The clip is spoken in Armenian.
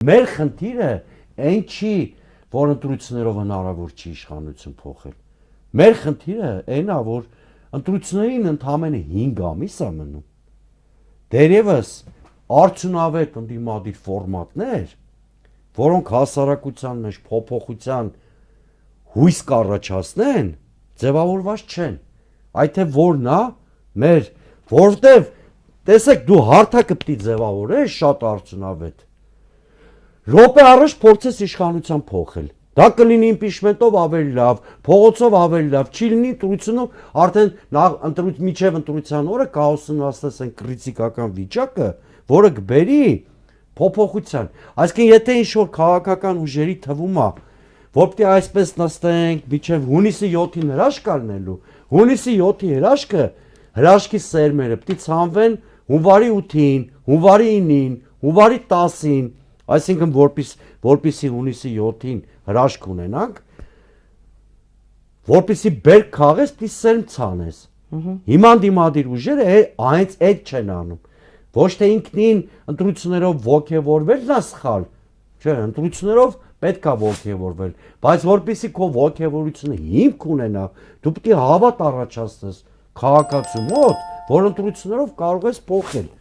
Մեր խնդիրը այն չի, որ ընտրություններով հնարավոր չի իշխանություն փոխել։ Մեր խնդիրը այնա, որ ընտրություններին ընդամենը 5 ամիս է մնում։ Դերևս արդյունավետ ընդդիմադիր ֆորմատներ, որոնք հասարակության մեջ փոփոխության հույս կառաջացնեն, ձևավորված չեն։ Այդ թե որն է մեր, որտեվ տեսեք դու հարթակը պիտի ձևավորես շատ արդյունավետ։ Րոպե առաջ փորձես իշխանության փոխել։ Դա կլինի իմպիչմենտով ավելի լավ, փողոցով ավելի լավ, չի լինի ընտրությունով, արդեն միջև ընտրության օրը կհասունացնես այն կրիտիկական վիճակը, որը կբերի փոփոխության։ Այսինքն եթե ինչ-որ քաղաքական ուժերի թվում է, որ պիտի այսպես նստենք, միջև հունիսի 7-ին հրաշք կլինելու, հունիսի 7-ի հրաշքի սերմերը պիտի ցանվեն հունվարի 8-ին, հունվարի 9-ին, հունվարի 10-ին, այսինքն որպեսզի հունիսի 7-ին հրաշք ունենանք, որպեսզի բերք քաղես, պիտի սերմ ցանես։ Հիմա դիմադիր ուժերը հենց այդ չեն անում։ Ոչ թե ինքնին ընտրություններով ոգևորվելն է սխալ, չէ, ընտրություններով պետք է ոգևորվել, բայց որպեսզի քո ոգևորությունը հիմք ունենա, դու պիտի հավատ առաջացնես քաղաքացու մոտ, որ ընտրություններով կարող ես փոխել։